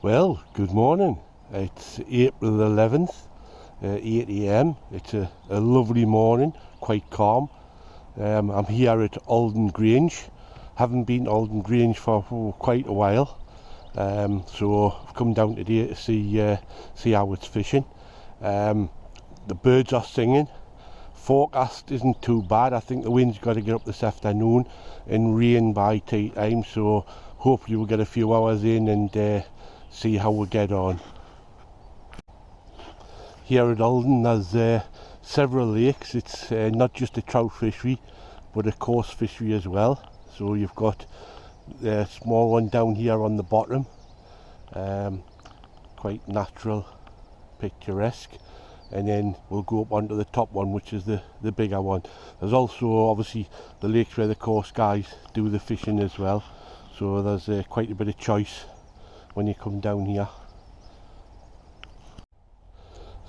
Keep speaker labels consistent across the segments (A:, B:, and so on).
A: Well, good morning. It's April 11th, 8 a.m. It's a lovely morning, quite calm. I'm here at Aldin Grange. Haven't been to Aldin Grange for quite a while, so I've come down today to see how it's fishing. The birds are singing. Forecast isn't too bad. I think the wind's got to get up this afternoon and rain by tea time, so hopefully we'll get a few hours in and see how we get on. Here at Alden there's several lakes. It's not just a trout fishery but a coarse fishery as well. So you've got a small one down here on the bottom, quite natural, picturesque, and then we'll go up onto the top one, which is the bigger one. There's also obviously the lakes where the coast guys do the fishing as well, so there's quite a bit of choice when you come down here.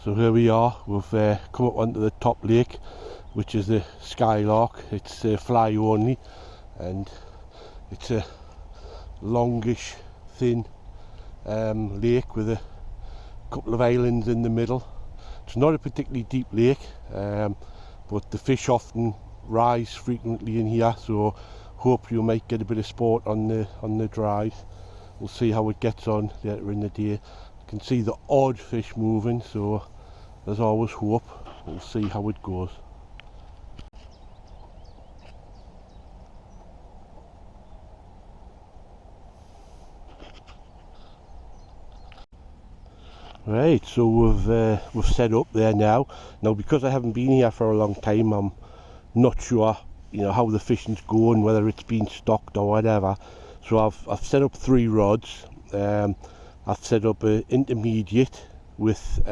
A: So here we are, we've come up onto the top lake, which is the Skylark. It's fly only, and it's a longish, thin lake with a couple of islands in the middle. It's not a particularly deep lake, but the fish often rise frequently in here, so hope you might get a bit of sport on the drive. We'll see how it gets on later in the day. You can see the odd fish moving, so there's always hope. We'll see how it goes. Right, so we've set up there now. Now, because I haven't been here for a long time, I'm not sure, how the fishing's going, whether it's been stocked or whatever. So I've set up 3 rods. I've set up an intermediate with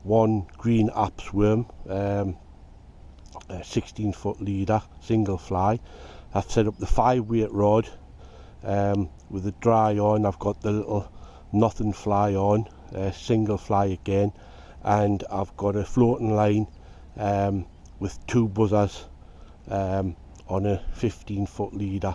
A: one green apps worm, a 16-foot leader, single fly. I've set up the 5-weight rod with the dry on. I've got the little nothing fly on, single fly again, and I've got a floating line with 2 buzzers on a 15-foot leader.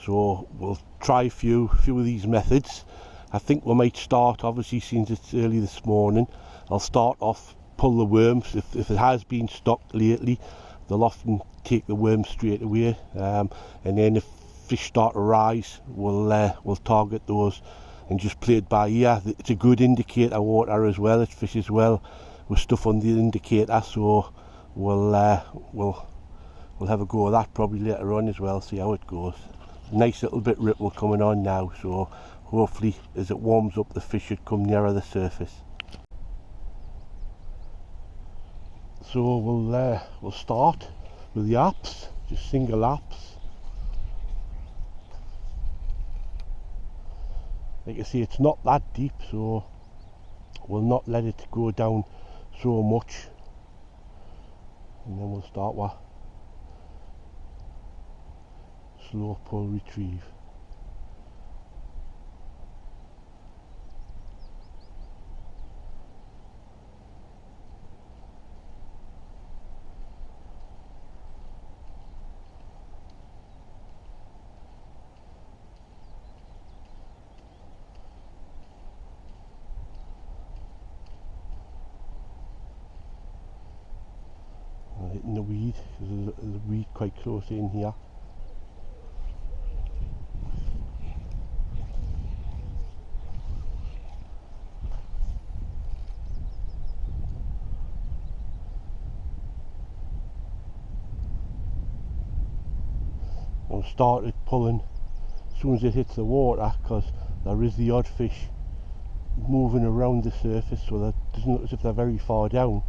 A: So we'll try a few of these methods. I think we might start, obviously since it's early this morning, I'll start off, pull the worms. If it has been stocked lately, they'll often take the worms straight away, and then if fish start to rise, we'll target those and just play it by ear. It's a good indicator water as well. It fishes well with stuff on the indicator, so we'll have a go at that probably later on as well, see how it goes. Nice little bit ripple coming on now, so hopefully as it warms up the fish should come nearer the surface. So we'll start with the apps, just single apps. Like I say, it's not that deep, so we'll not let it go down so much, and then we'll start with slow pull retrieve. Hitting the weed, there's a weed quite close in here. I'll start it pulling as soon as it hits the water, because there is the odd fish moving around the surface, so that it doesn't look as if they're very far down.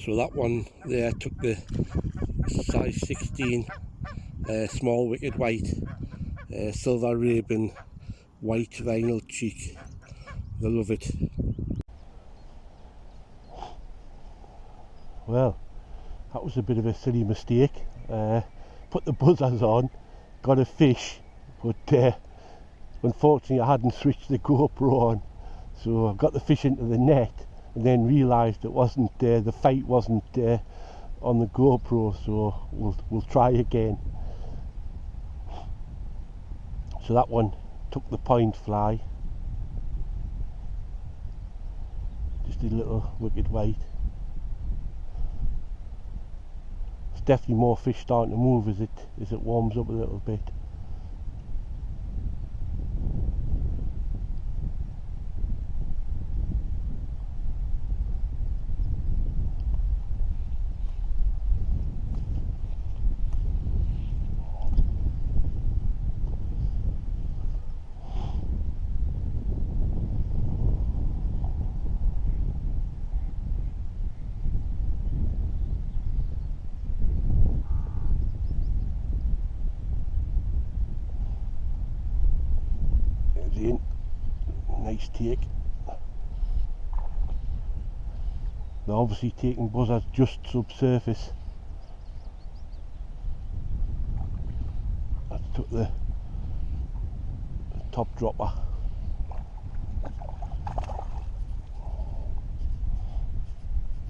A: So that one there took the size 16 small wicked white, silver ribbon, white vinyl cheek. They love it. Well, that was a bit of a silly mistake. Put the buzzers on, got a fish, but unfortunately I hadn't switched the GoPro on, so I got the fish into the net and then realised it wasn't the fight wasn't on the GoPro, so we'll try again. So that one took the point fly, just a little wicked white. There's definitely more fish starting to move as it warms up a little bit. Nice take. They're obviously taking buzzers just subsurface. That took the top dropper.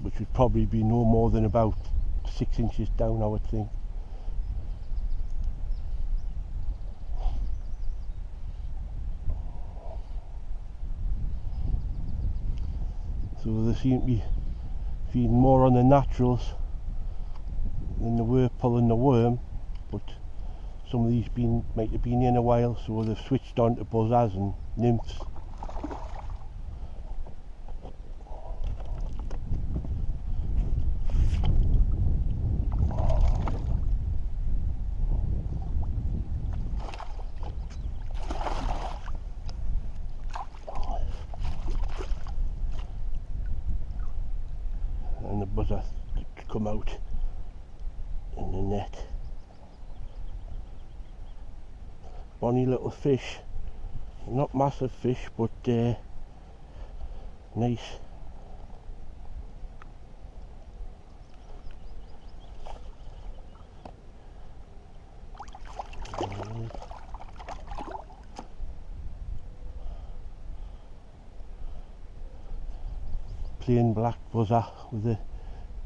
A: Which would probably be no more than about 6 inches down, I would think. So they seem to be feeding more on the naturals than they were pulling the worm, but some of these might have been in a while, so they've switched on to buzzers and nymphs. And the buzzer to come out in the net. Bonny little fish, not massive fish, but nice. Plain black buzzer with a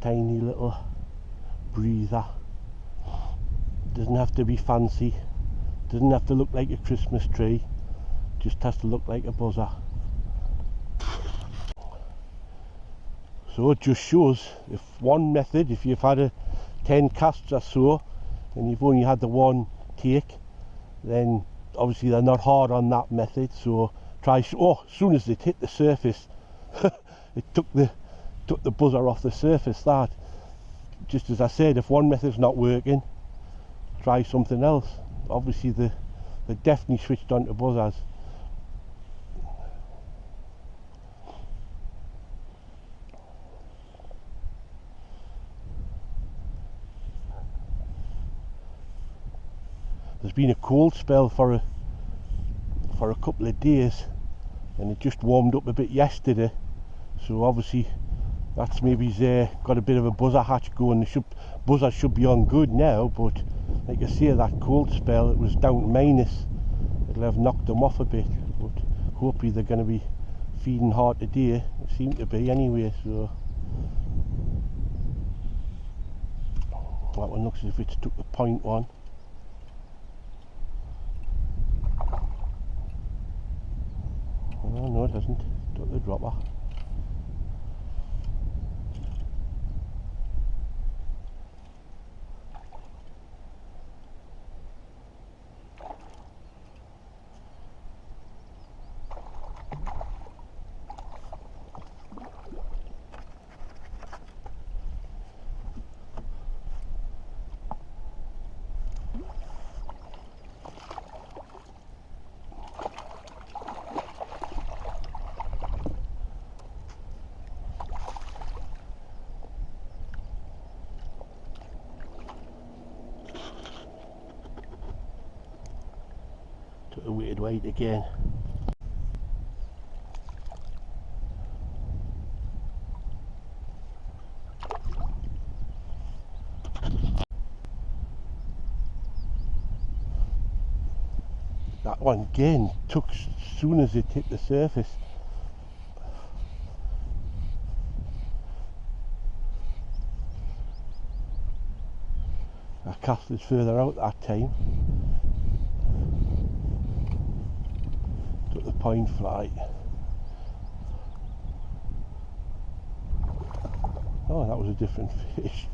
A: tiny little breather. Doesn't have to be fancy, doesn't have to look like a Christmas tree, just has to look like a buzzer. So it just shows if one method, if you've had 10 casts or so and you've only had the one take, then obviously they're not hard on that method. So try, oh, as soon as it hit the surface it took the buzzer off the surface. That, just as I said, if one method's not working, try something else. Obviously they definitely switched on to buzzers. There's been a cold spell for a couple of days, and it just warmed up a bit yesterday. So obviously that's maybe got a bit of a buzzer hatch going. Buzzers should be on good now, but like I say, that cold spell, it was down to minus. It'll have knocked them off a bit, but hopefully they're going to be feeding hard today. It seemed to be anyway. So that one looks as if it's took the point one. Oh no, it hasn't. Took the dropper. Took a weird weight again. That one again took as soon as it hit the surface. I cast it further out that time. Took the point fly. Oh, that was a different fish.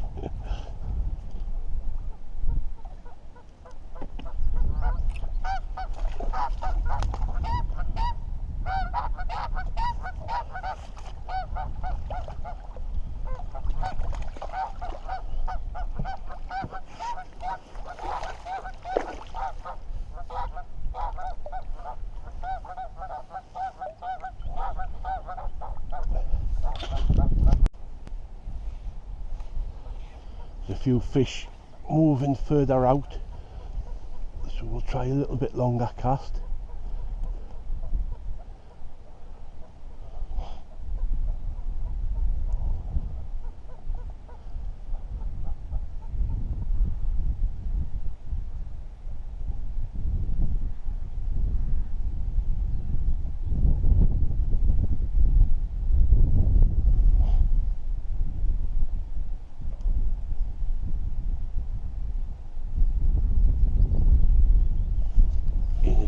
A: There's a few fish moving further out, so we'll try a little bit longer cast.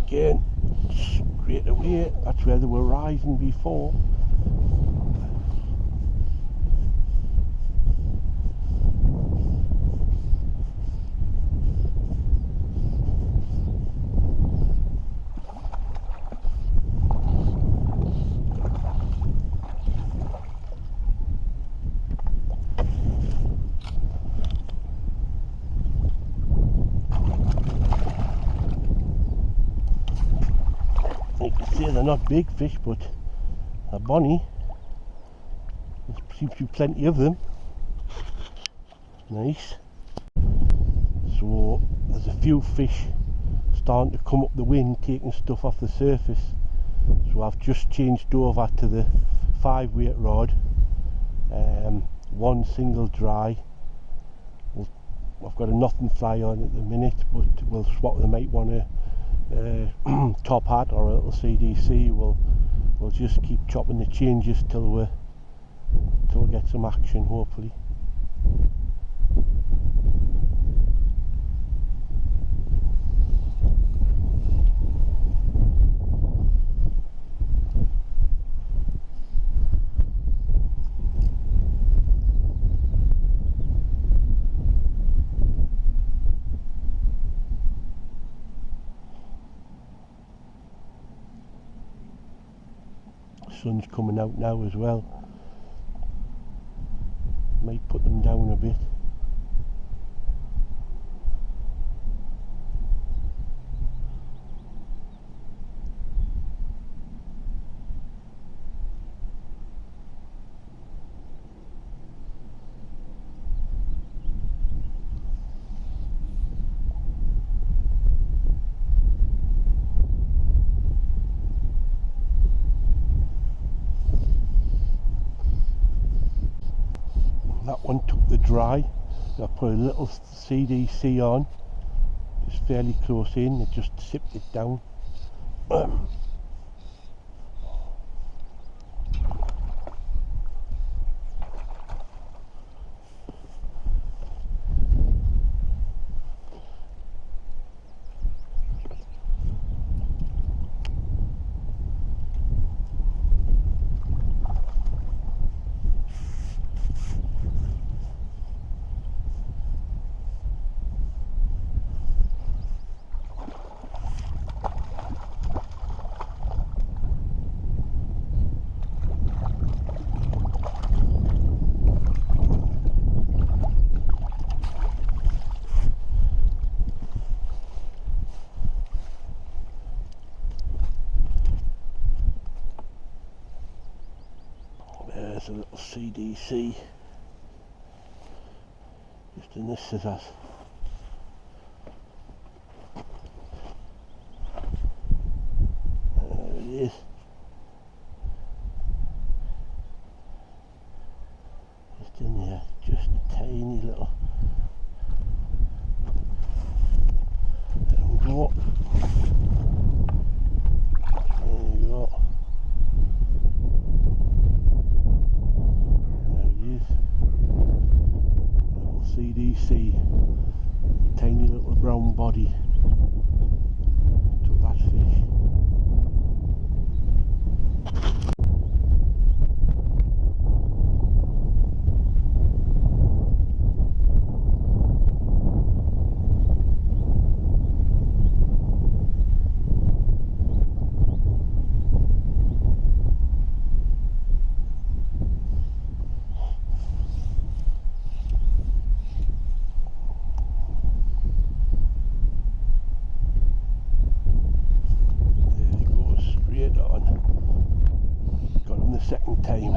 A: Again, straight away, that's where they were rising before. You can see they're not big fish, but they're bonny. There seems to be plenty of them. Nice. So there's a few fish starting to come up the wind, taking stuff off the surface. So I've just changed over to the 5 weight rod, one single dry. I've got a nothing fly on at the minute, but we'll swap. They might want a top hat or a little CDC. We'll just keep chopping the changes till we get some action, hopefully. Sun's coming out now as well. Might put them down a bit. That one took the dry. I put a little CDC on, just fairly close in. It just sipped it down. There's a little CDC just in this scissors. second time.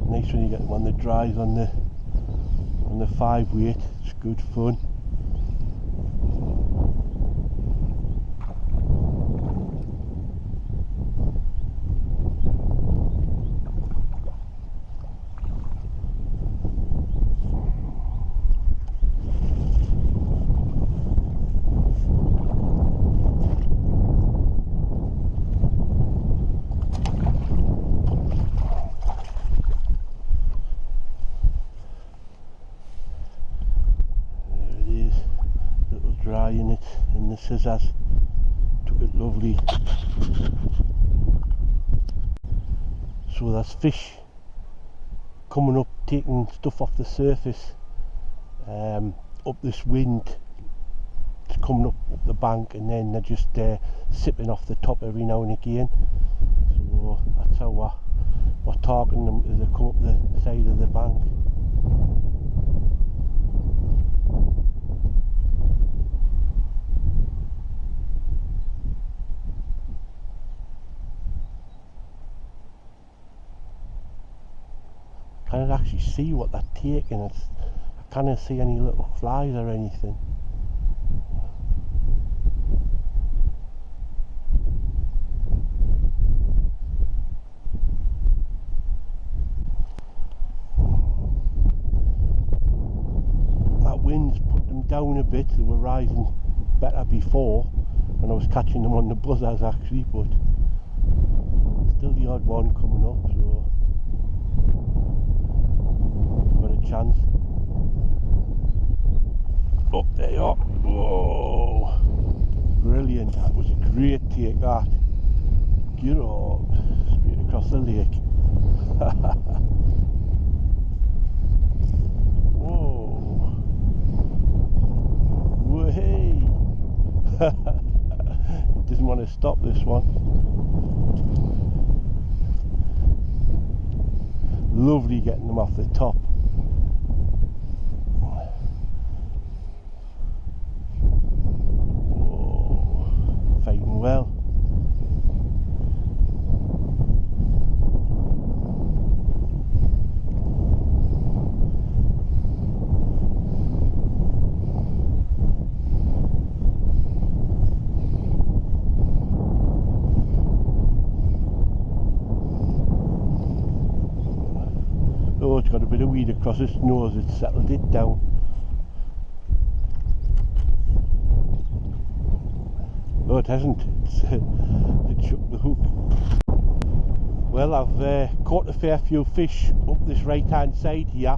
A: Nice when you get one that dries on the 5 weight. It's good fun. Drying it in the scissors, took it lovely. So there's fish coming up, taking stuff off the surface, up this wind. It's coming up the bank, and then they're just sipping off the top every now and again. So that's how we're targeting them as they come up the side of the bank. I can't actually see what they're taking. I can't see any little flies or anything. That wind's put them down a bit. They were rising better before when I was catching them on the buzzers actually, but still the odd one coming up, so got a chance. Oh, there you are. Whoa, brilliant. That was a great take, that. Get up, straight across the lake. Whoa, way. It doesn't want to stop, this one. Lovely getting them off the top. Whoa, fighting well. Oh, it's got a bit of weed across its nose, it's settled it down. Oh, it hasn't, it shook the hook. Well, I've caught a fair few fish up this right hand side here,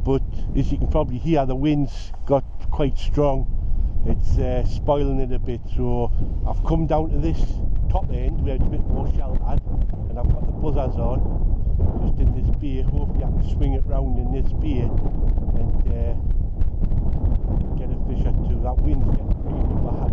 A: but as you can probably hear, the wind's got quite strong. It's spoiling it a bit, so I've come down to this top end where it's a bit more sheltered, and I've got the buzzers on. Just in this bay, hopefully I can swing it round in this bay and get a fish or two. That wind's getting really bad.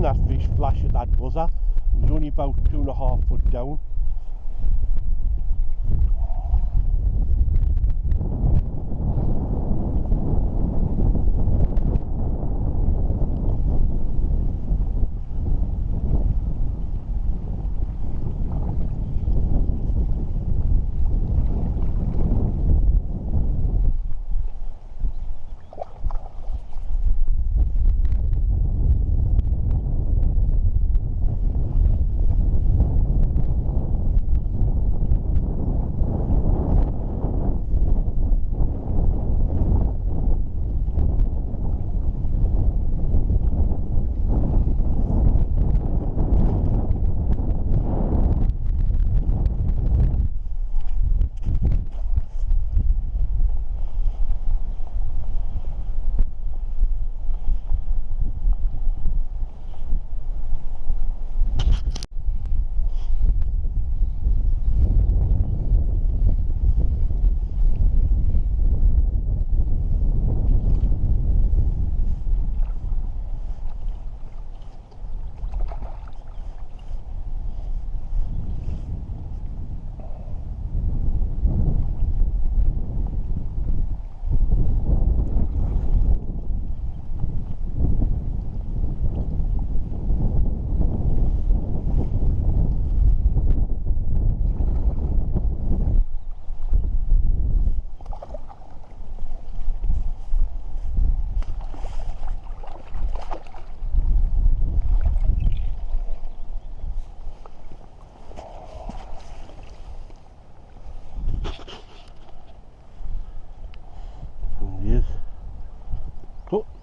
A: That fish flash at that buzzer. It was only about 2.5 foot down.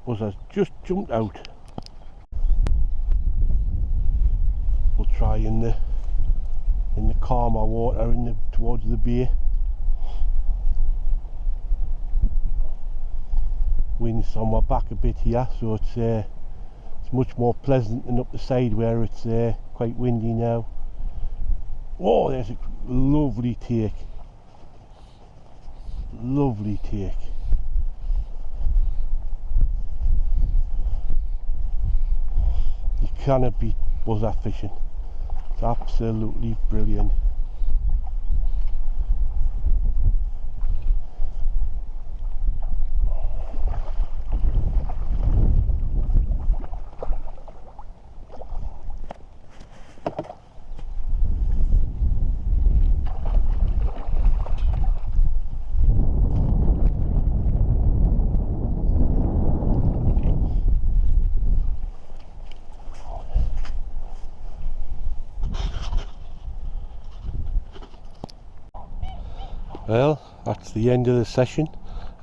A: buzzers just jumped out. We'll try in the calmer water towards the bay. Wind's on my back a bit here, so it's much more pleasant than up the side where it's quite windy now. Oh, there's a lovely take. Lovely take. You cannot beat buzzer fishing. It's absolutely brilliant. Well, that's the end of the session.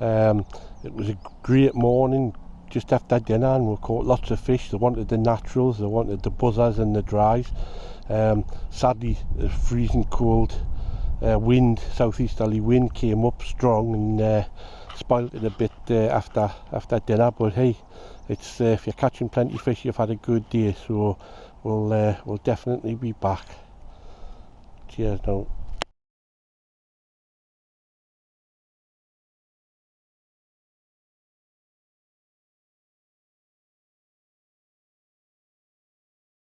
A: It was a great morning just after dinner, and we caught lots of fish. They wanted the naturals, they wanted the buzzers and the dries. Sadly, the freezing cold wind, southeasterly wind, came up strong and spoiled it a bit after dinner. But hey, it's if you're catching plenty of fish, you've had a good day. So we'll definitely be back. Cheers now.